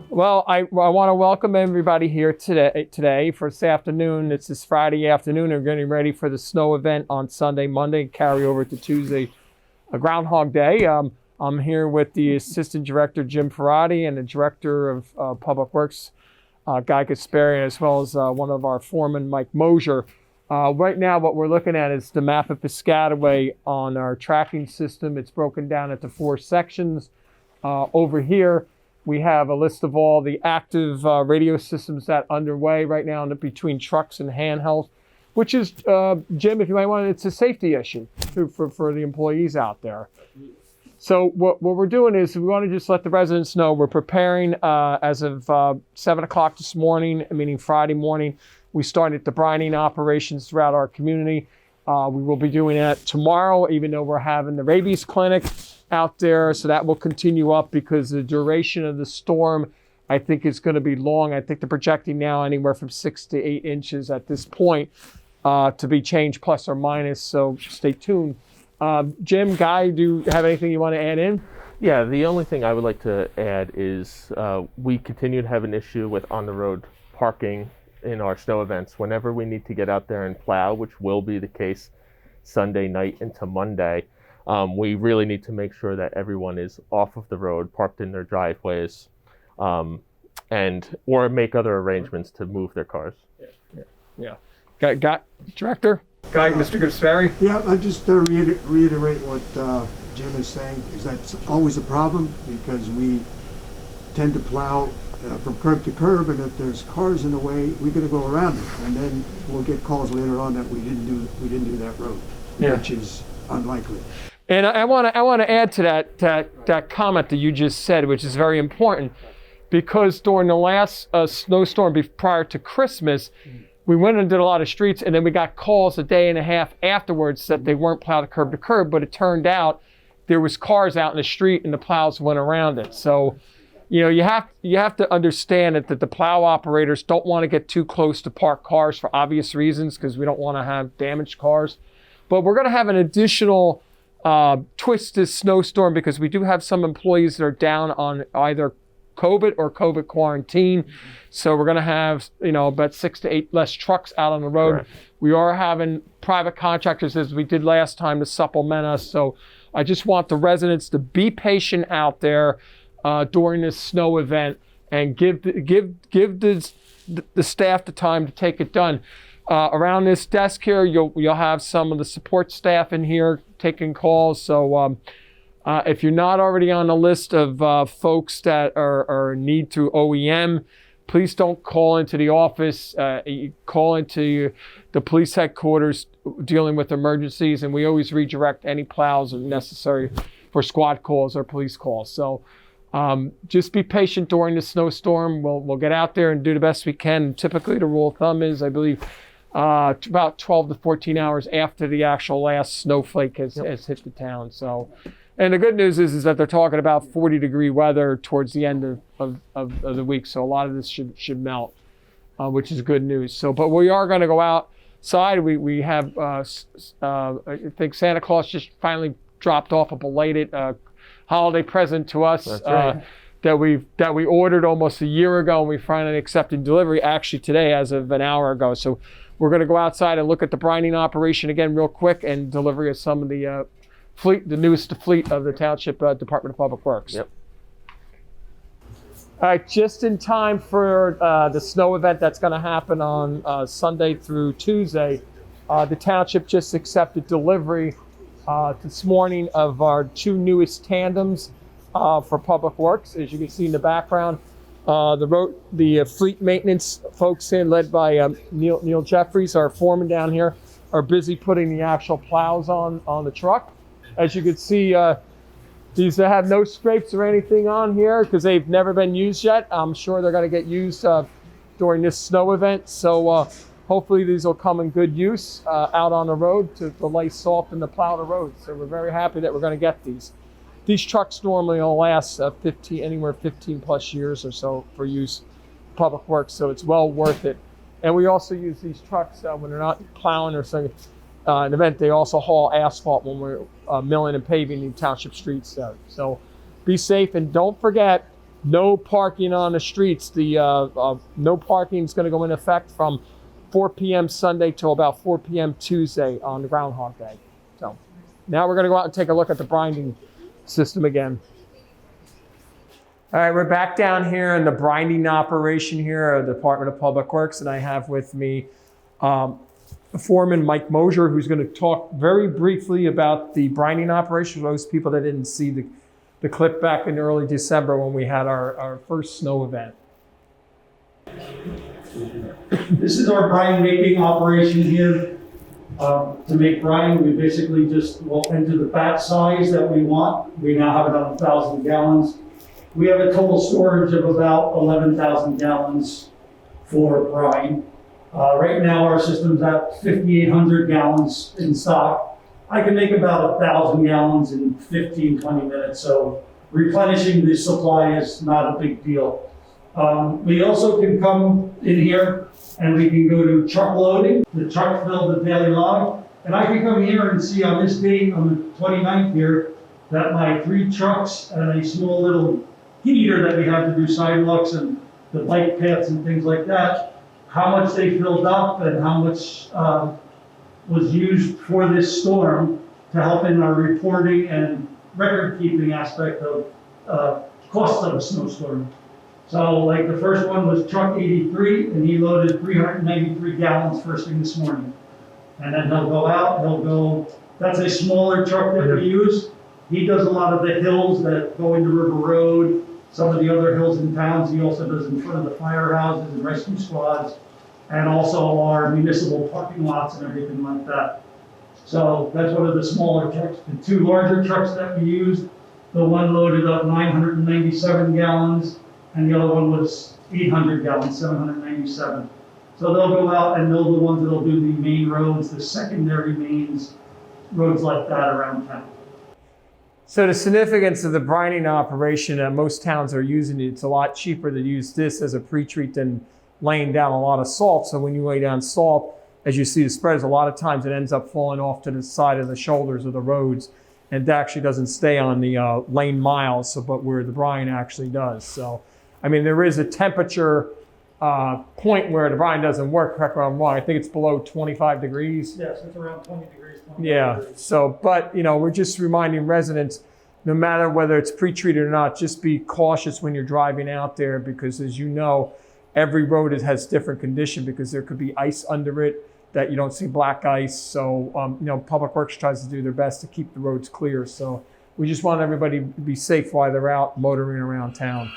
Well, I want to welcome everybody here today for this afternoon. It's this Friday afternoon. We're getting ready for the snow event on Sunday, Monday, carry over to Tuesday, a Groundhog Day. I'm here with the Assistant Director, Jim Perotti, and the Director of Public Works, Guy Kasparian, as well as one of our foremen, Mike Mosier. Right now, what we're looking at is the map of Piscataway on our tracking system. It's broken down into 4 sections. Over here, we have a list of all the active radio systems that are underway right now between trucks and handhelds, which is, Jim, if you might want, it's a safety issue for the employees out there. So what we're doing is we want to just let the residents know we're preparing as of 7 o'clock this morning, meaning Friday morning. We started the brining operations throughout our community. We will be doing that tomorrow, even though we're having the rabies clinic out there. So that will continue up because the duration of the storm, I think, is going to be long. I think they're projecting now anywhere from 6 to 8 inches at this point to be changed plus or minus. So stay tuned. Jim, Guy, do you have anything you want to add in? Yeah, the only thing I would like to add is we continue to have an issue with on-the-road parking in our snow events. Whenever we need to get out there and plow, which will be the case Sunday night into Monday, we really need to make sure that everyone is off of the road, parked in their driveways, or make other arrangements to move their cars. Yeah. Got Director? Guy, Mr. Kasparian? Yeah, I just reiterate what Jim is saying, is that's always a problem because we tend to plow from curb to curb, and if there's cars in the way, we're going to go around it, and then we'll get calls later on that we didn't do that road, which is unlikely. And I want to add to that comment that you just said, which is very important, because during the last snowstorm prior to Christmas, we went and did a lot of streets, and then we got calls a day and a half afterwards that they weren't plowed curb to curb, but it turned out there was cars out in the street and the plows went around it. So, you have to understand that the plow operators don't want to get too close to parked cars for obvious reasons, because we don't want to have damaged cars. But we're going to have an additional twist this snowstorm because we do have some employees that are down on either COVID or COVID quarantine. So we're going to have, about 6 to 8 less trucks out on the road. Correct. We are having private contractors, as we did last time, to supplement us. So I just want the residents to be patient out there during this snow event and give the staff the time to take it done. Around this desk here, you'll have some of the support staff in here taking calls. So if you're not already on the list of folks that are in need through OEM, please don't call into the office. You call into the police headquarters dealing with emergencies, and we always redirect any plows if necessary for squad calls or police calls. So just be patient during the snowstorm. We'll get out there and do the best we can. And typically, the rule of thumb is, I believe, about 12 to 14 hours after the actual last snowflake has hit the town. So, and the good news is that they're talking about 40-degree weather towards the end of the week. So a lot of this should melt, which is good news. So, but we are going to go outside. We have, I think Santa Claus just finally dropped off a belated holiday present to us. That's right. That we ordered almost a year ago, and we finally accepted delivery actually today as of an hour ago. So we're going to go outside and look at the brining operation again real quick and delivery of some of the the newest fleet of the Township Department of Public Works. Yep. All right, just in time for the snow event that's going to happen on Sunday through Tuesday, the Township just accepted delivery this morning of our 2 newest tandems for Public Works. As you can see in the background, the fleet maintenance folks led by Neil Jeffries, our foreman down here, are busy putting the actual plows on the truck. As you can see, these have no scrapes or anything on here because they've never been used yet. I'm sure they're going to get used during this snow event. So hopefully these will come in good use out on the road to lay salt and to plow the road. So we're very happy that we're going to get these. These trucks normally will last 15 plus years or so for use Public Works, so it's well worth it. And we also use these trucks when they're not plowing or something. An event, they also haul asphalt when we're milling and paving the township streets. So Be safe, and don't forget, no parking on the streets. The no parking is going to go into effect from 4 p.m. Sunday till about 4 p.m. Tuesday on the Groundhog Day. So now we're going to go out and take a look at the brinding system again. All right, we're back down here in the brinding operation here of the Department of Public Works, and I have with me Foreman Mike Mosier, who's going to talk very briefly about the brinding operation for those people that didn't see the clip back in early December when we had our first snow event. This is our brine making operation here. To make brine, we basically just will enter the batch size that we want. We now have about 1,000 gallons. We have a total storage of about 11,000 gallons for brine. Right now our system's at 5,800 gallons in stock. I can make about 1,000 gallons in 15, 20 minutes, so replenishing the supply is not a big deal. We also can come in here and we can go to truck loading. The truck filled the daily log, and I can come here and see on this date, on the 29th here, that my 3 trucks and a small little heater that we have to do sidewalks and the bike paths and things like that, how much they filled up and how much was used for this storm to help in our reporting and record keeping aspect of cost of a snowstorm. So like the first one was truck 83, and he loaded 393 gallons first thing this morning. And then he'll go out, that's a smaller truck that we use. He does a lot of the hills that go into River Road, some of the other hills in towns. He also does in front of the firehouses and rescue squads, and also our municipal parking lots and everything like that. So that's one of the smaller trucks. The 2 larger trucks that we used, the one loaded up 997 gallons, and the other one was 800 gallons, 797. So they'll go out and they'll be the ones that'll do the main roads, the secondary mains, roads like that around town. So the significance of the brinding operation, most towns are using it. It's a lot cheaper to use this as a pre-treat than laying down a lot of salt. So when you lay down salt, as you see the spreads, a lot of times it ends up falling off to the side of the shoulders of the roads, and it actually doesn't stay on the lane miles, but where the brine actually does. So, I mean, there is a temperature point where the brine doesn't work, correct me if I'm wrong. I think it's below 25 degrees. Yes, it's around 20 degrees. Yeah, so, but, we're just reminding residents, no matter whether it's pre-treated or not, just be cautious when you're driving out there, because as you know, every road has different condition because there could be ice under it that you don't see black ice. So, Public Works tries to do their best to keep the roads clear. So we just want everybody to be safe while they're out motoring around town.